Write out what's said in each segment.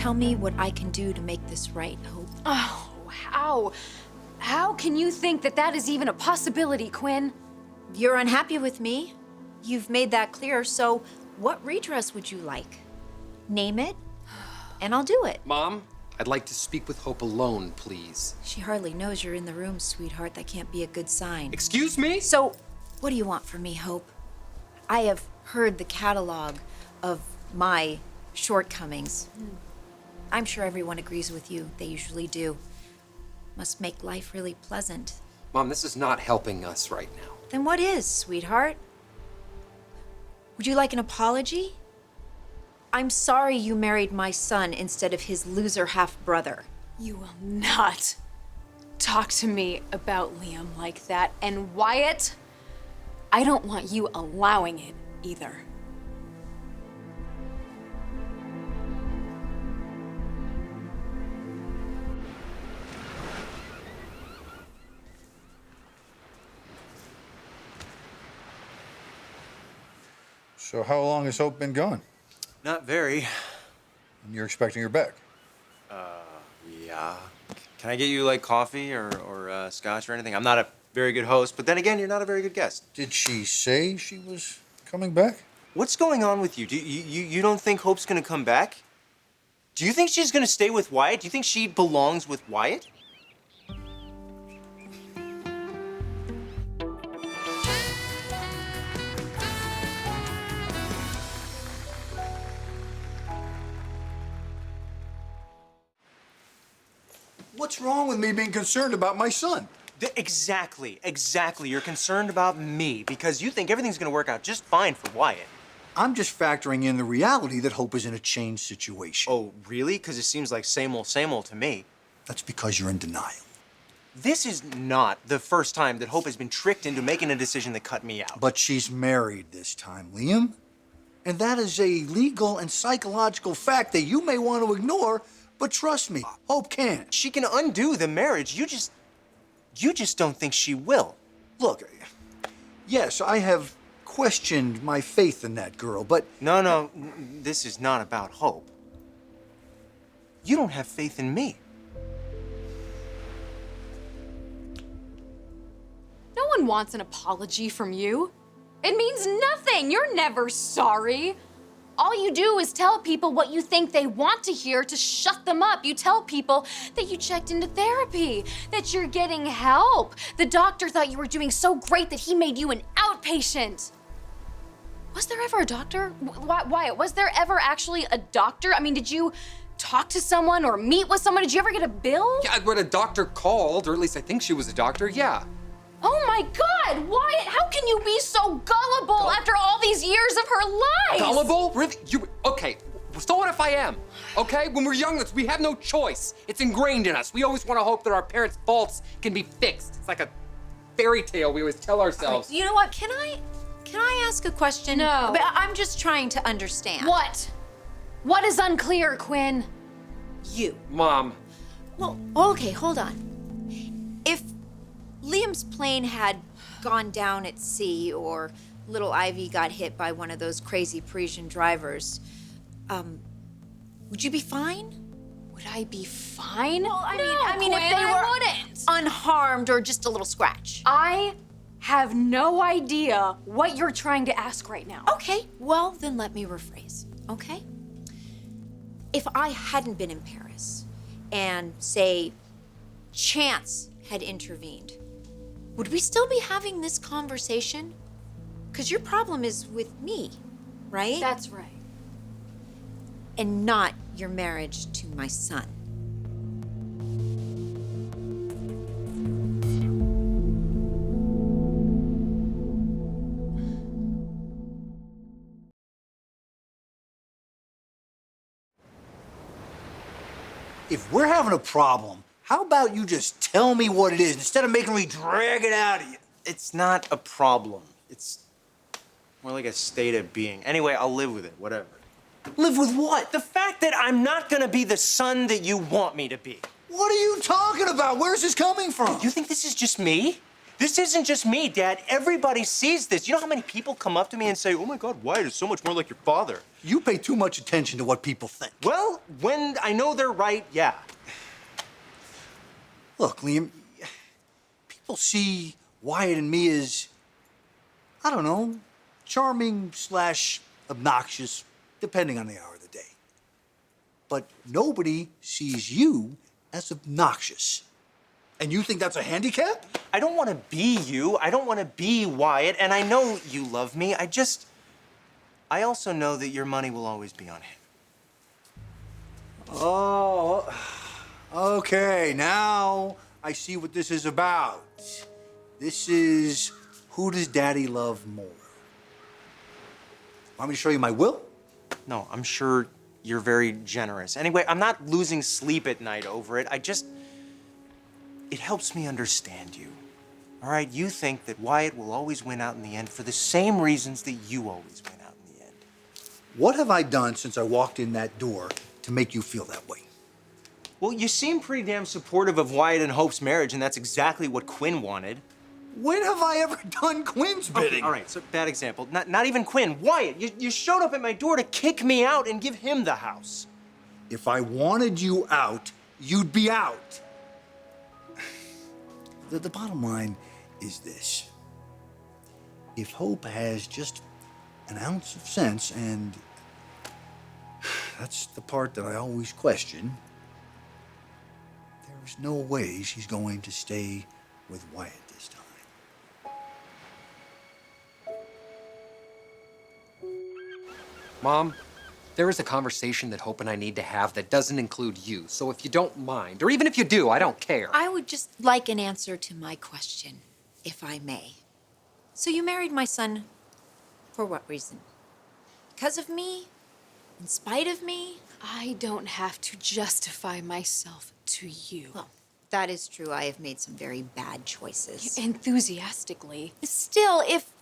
tell me what I can do to make this right, Hope. Oh, how? How can you think that that is even a possibility, Quinn? You're unhappy with me. You've made that clear, so what redress would you like? Name it, and I'll do it. Mom, I'd like to speak with Hope alone, please. She hardly knows you're in the room, sweetheart. That can't be a good sign. Excuse me? So, what do you want from me, Hope? I have heard the catalog of my shortcomings. I'm sure everyone agrees with you. They usually do. Must make life really pleasant. Mom, this is not helping us right now. Then what is, sweetheart? Would you like an apology? I'm sorry you married my son instead of his loser half-brother. You will not talk to me about Liam like that. And Wyatt, I don't want you allowing it either. So how long has Hope been gone? Not very. And you're expecting her back? Yeah. Can I get you like coffee or scotch or anything? I'm not a very good host, but then again, you're not a very good guest. Did she say she was coming back? What's going on with you? You don't think Hope's gonna come back? Do you think she's gonna stay with Wyatt? Do you think she belongs with Wyatt? What's wrong with me being concerned about my son? Exactly. You're concerned about me because you think everything's gonna work out just fine for Wyatt. I'm just factoring in the reality that Hope is in a changed situation. Oh, really? Because it seems like same old to me. That's because you're in denial. This is not the first time that Hope has been tricked into making a decision that cut me out. But she's married this time, Liam. And that is a legal and psychological fact that you may want to ignore, but trust me, Hope can't. She can undo the marriage. You just don't think she will. Look, yes, I have questioned my faith in that girl, but... No, this is not about Hope. You don't have faith in me. No one wants an apology from you. It means nothing. You're never sorry. All you do is tell people what you think they want to hear to shut them up. You tell people that you checked into therapy, that you're getting help. The doctor thought you were doing so great that he made you an outpatient. Was there ever a doctor? Wyatt, was there ever actually a doctor? I mean, did you talk to someone or meet with someone? Did you ever get a bill? Yeah, when a doctor called, or at least I think she was a doctor, yeah. Oh my God, Wyatt, how can you be so gullible after all these years of her life? Gullible? Really? Okay, so what if I am? Okay, when we're young, we have no choice. It's ingrained in us. We always want to hope that our parents' faults can be fixed. It's like a fairy tale we always tell ourselves. You know what? Can I ask a question? No. But I'm just trying to understand. What? What is unclear, Quinn? You. Mom. Well, okay, hold on. If Liam's plane had gone down at sea or little Ivy got hit by one of those crazy Parisian drivers, would you be fine? Would I be fine? Well, I mean, Quinn, if they were wouldn't. unharmed or just a little scratch. I have no idea what you're trying to ask right now. Okay, well, then let me rephrase, okay? If I hadn't been in Paris and, say, chance had intervened, would we still be having this conversation? Because your problem is with me, right? That's right. And not your marriage to my son. If we're having a problem, how about you just tell me what it is instead of making me drag it out of you? It's not a problem. It's more like a state of being. Anyway, I'll live with it, whatever. Live with what? The fact that I'm not gonna be the son that you want me to be. What are you talking about? Where's this coming from? You think this is just me? This isn't just me, Dad. Everybody sees this. You know how many people come up to me and say, oh my God, Wyatt is so much more like your father? You pay too much attention to what people think. Well, when I know they're right, yeah. Look, Liam, people see Wyatt and me as, I don't know, charming / obnoxious, depending on the hour of the day. But nobody sees you as obnoxious. And you think that's a handicap? I don't want to be you. I don't want to be Wyatt. And I know you love me. I also know that your money will always be on him. Oh, okay. Now I see what this is about. This is who does Daddy love more? Want me to show you my will? No, I'm sure you're very generous. Anyway, I'm not losing sleep at night over it. It helps me understand you. All right, you think that Wyatt will always win out in the end for the same reasons that you always win out in the end. What have I done since I walked in that door to make you feel that way? Well, you seem pretty damn supportive of Wyatt and Hope's marriage, and that's exactly what Quinn wanted. When have I ever done Quinn's bidding? All right, so bad example. Not even Quinn. Wyatt, you showed up at my door to kick me out and give him the house. If I wanted you out, you'd be out. The bottom line is this. If Hope has just an ounce of sense, and that's the part that I always question, there's no way she's going to stay with Wyatt this time. Mom, there is a conversation that Hope and I need to have that doesn't include you. So if you don't mind, or even if you do, I don't care. I would just like an answer to my question, if I may. So you married my son for what reason? Because of me? In spite of me? I don't have to justify myself to you. Well, that is true. I have made some very bad choices. Enthusiastically. Still, if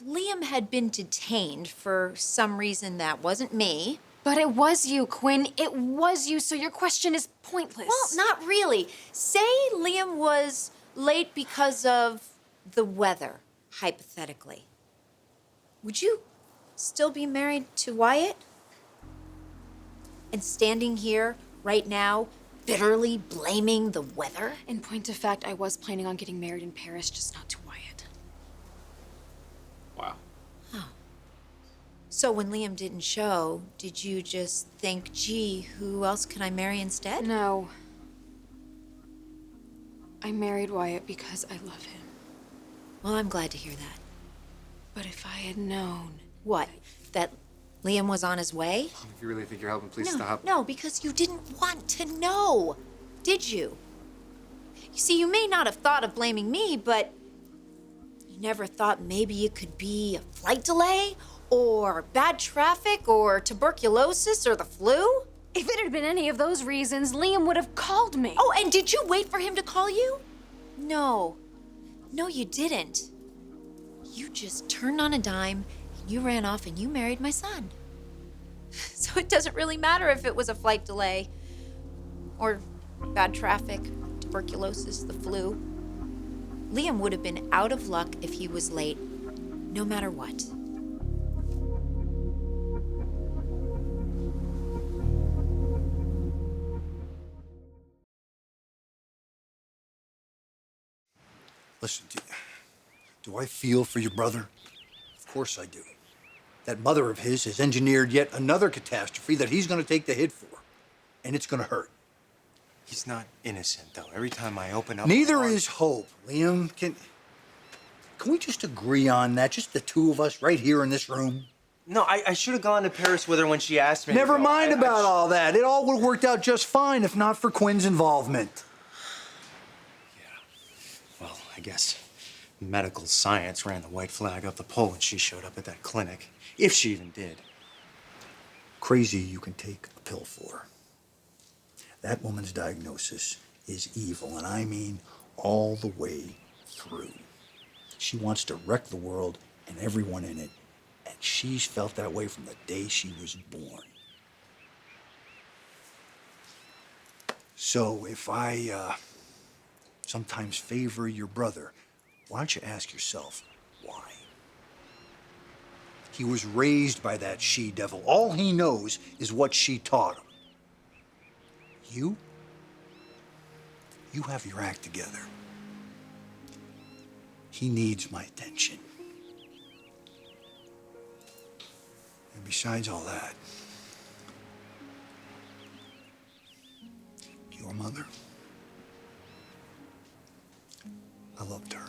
Liam had been detained for some reason that wasn't me... But it was you, Quinn. It was you, so your question is pointless. Well, not really. Say Liam was late because of the weather, hypothetically. Would you still be married to Wyatt? And standing here right now, bitterly blaming the weather? In point of fact, I was planning on getting married in Paris, just not to Wyatt. Wow. So when Liam didn't show, did you just think, gee, who else can I marry instead? No. I married Wyatt because I love him. Well, I'm glad to hear that. But if I had known... What? That Liam was on his way? If you really think you're helping, please No, stop. no, because you didn't want to know, did you? You see, you may not have thought of blaming me, but you never thought maybe it could be a flight delay, or bad traffic, or tuberculosis, or the flu? If it had been any of those reasons, Liam would have called me. Oh, and did you wait for him to call you? No. No, you didn't. You just turned on a dime, and you ran off and you married my son. So it doesn't really matter if it was a flight delay, or bad traffic, tuberculosis, the flu. Liam would have been out of luck if he was late, no matter what. Listen, do I feel for your brother? Of course I do. That mother of his has engineered yet another catastrophe that he's going to take the hit for. And it's going to hurt. He's not innocent, though. Every time I open up... Neither is Hope, Liam. Can we just agree on that? Just the two of us right here in this room? No, I should have gone to Paris with her when she asked me. Never to go. mind about all that. It all would have worked out just fine if not for Quinn's involvement. Well, I guess medical science ran the white flag up the pole when she showed up at that clinic. If she even did. Crazy you can take a pill for. That woman's diagnosis is evil, and I mean all the way through. She wants to wreck the world and everyone in it, and she's felt that way from the day she was born. So if I sometimes favor your brother, why don't you ask yourself why? He was raised by that she-devil. All he knows is what she taught him. You have your act together. He needs my attention. And besides all that, your mother, I loved her.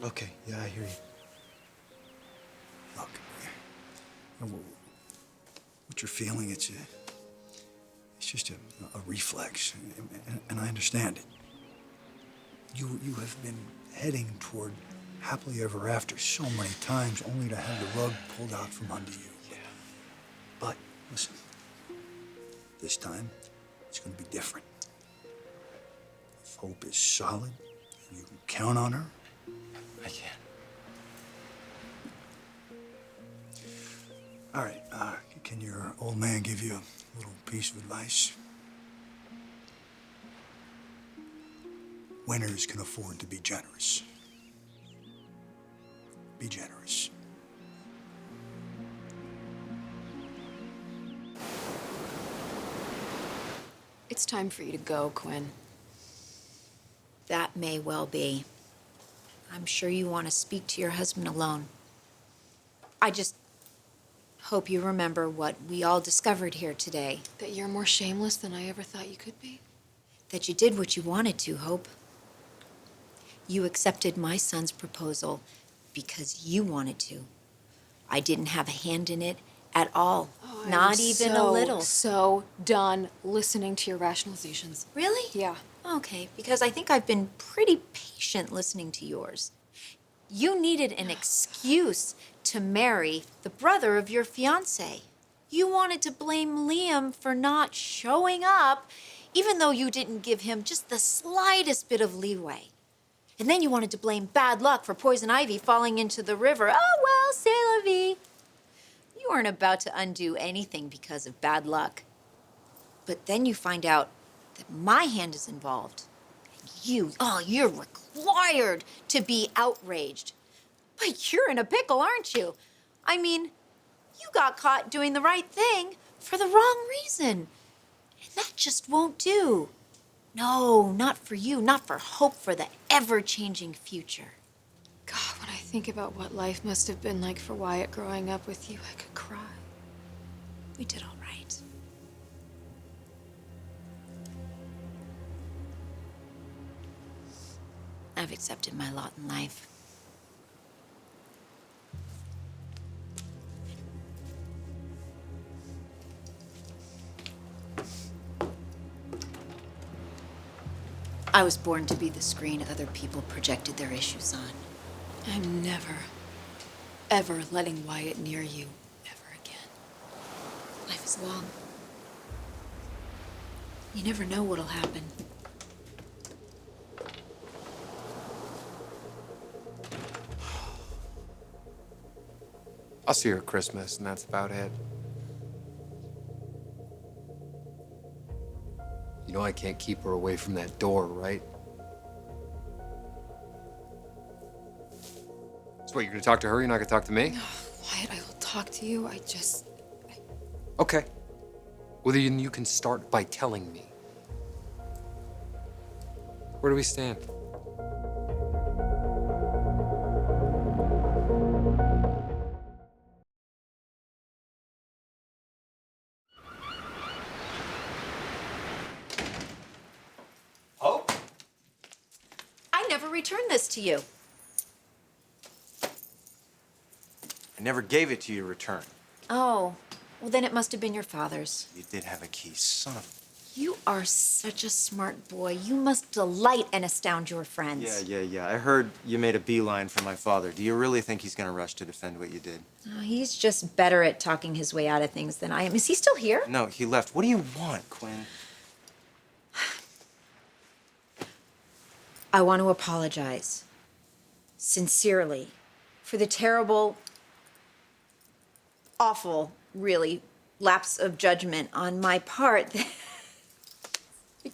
Okay, yeah, I hear you. Look, what you're feeling, it's just a reflex, and I understand it. You have been heading toward happily ever after so many times, only to have the rug pulled out from under you. Yeah. But listen, this time it's going to be different. If Hope is solid, and you can count on her, I can. All right, can your old man give you a little piece of advice? Winners can afford to be generous. Be generous. It's time for you to go, Quinn. That may well be. I'm sure you want to speak to your husband alone. I just hope you remember what we all discovered here today. That you're more shameless than I ever thought you could be? That you did what you wanted to, Hope. You accepted my son's proposal because you wanted to. I didn't have a hand in it at all. Oh, Not even a little. So done listening to your rationalizations. Really? Yeah. Okay, because I think I've been pretty patient listening to yours. You needed an excuse to marry the brother of your fiancé. You wanted to blame Liam for not showing up, even though you didn't give him just the slightest bit of leeway. And then you wanted to blame bad luck for poison ivy falling into the river. Oh, well, c'est la vie. You weren't about to undo anything because of bad luck. But then you find out that my hand is involved. And you're required to be outraged. But you're in a pickle, aren't you? I mean, you got caught doing the right thing for the wrong reason. And that just won't do. No, not for you, not for Hope, for the ever-changing future. God, when I think about what life must have been like for Wyatt growing up with you, I could cry. We did all right. I've accepted my lot in life. I was born to be the screen other people projected their issues on. I'm never, ever letting Wyatt near you ever again. Life is long. You never know what'll happen. I'll see her at Christmas, and that's about it. You know I can't keep her away from that door, right? So what, you're gonna talk to her? You're not gonna talk to me? Wyatt, I will talk to you. Okay. Well, then you can start by telling me. Where do we stand? Hope? I never returned this to you. I never gave it to you to return. Oh, well then it must have been your father's. You did have a key, son of... You are such a smart boy. You must delight and astound your friends. Yeah. I heard you made a beeline for my father. Do you really think he's gonna rush to defend what you did? Oh, he's just better at talking his way out of things than I am. Is he still here? No, he left. What do you want, Quinn? I want to apologize, sincerely, for the terrible awful, really, lapse of judgment on my part.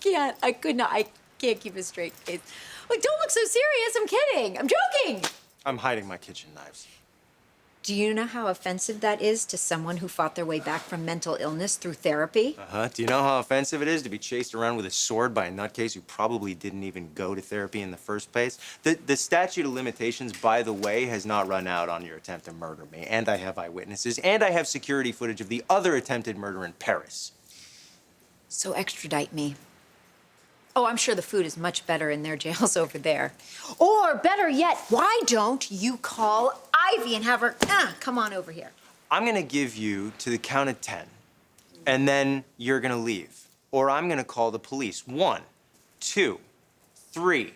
I can't keep a straight face. Like, don't look so serious, I'm kidding, I'm joking! I'm hiding my kitchen knives. Do you know how offensive that is to someone who fought their way back from mental illness through therapy? Do you know how offensive it is to be chased around with a sword by a nutcase who probably didn't even go to therapy in the first place? The statute of limitations, by the way, has not run out on your attempt to murder me. And I have eyewitnesses, and I have security footage of the other attempted murder in Paris. So extradite me. Oh, I'm sure the food is much better in their jails over there. Or better yet, why don't you call Ivy and have her come on over here? I'm gonna give you to the count of 10, and then you're gonna leave. Or I'm gonna call the police. 1, 2, 3,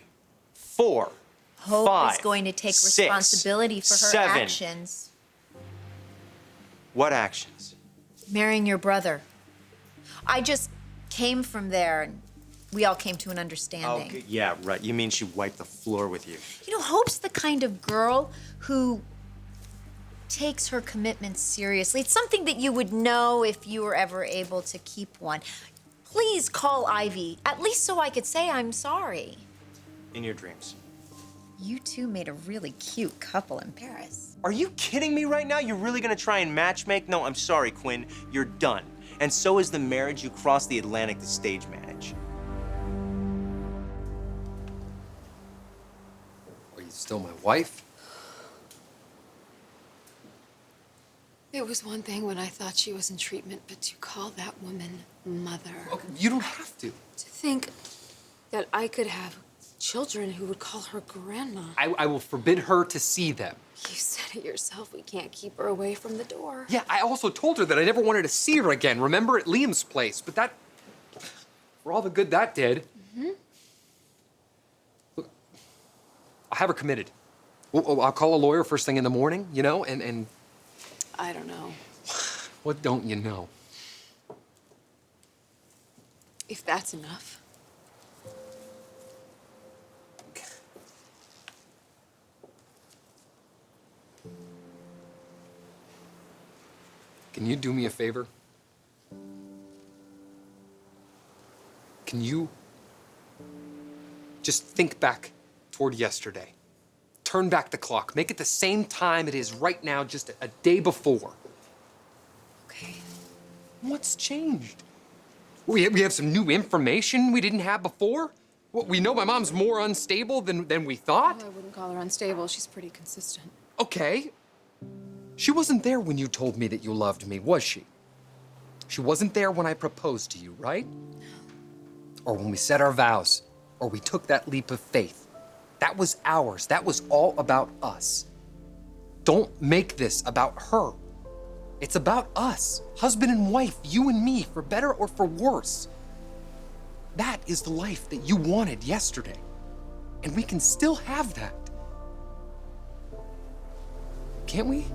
4, Hope 5, is going to take 6, responsibility for her 7. actions. What actions? Marrying your brother. I just came from there and we all came to an understanding. Okay, yeah, right. You mean she wiped the floor with you? You know, Hope's the kind of girl who takes her commitments seriously. It's something that you would know if you were ever able to keep one. Please call Ivy, at least so I could say I'm sorry. In your dreams. You two made a really cute couple in Paris. Are you kidding me right now? You're really gonna try and matchmake? No, I'm sorry, Quinn. You're done. And so is the marriage you crossed the Atlantic to stage manage. Are you still my wife? It was one thing when I thought she was in treatment, but to call that woman mother. Okay, you don't have to. To think that I could have children who would call her grandma. I will forbid her to see them. You said it yourself, we can't keep her away from the door. Yeah, I also told her that I never wanted to see her again, remember, at Liam's place. But that, for all the good that did. Look, I'll have her committed. I'll call a lawyer first thing in the morning, you know, and I don't know. what don't you know? If that's enough. Can you do me a favor? Can you just think back toward yesterday? Turn back the clock. Make it the same time it is right now, just a day before. Okay. What's changed? We have some new information we didn't have before? What, we know my mom's more unstable than we thought? Well, I wouldn't call her unstable. She's pretty consistent. Okay. She wasn't there when you told me that you loved me, was she? She wasn't there when I proposed to you, right? Or when we said our vows, or we took that leap of faith. That was ours. That was all about us. Don't make this about her. It's about us, husband and wife, you and me, for better or for worse. That is the life that you wanted yesterday. And we can still have that. Can't we?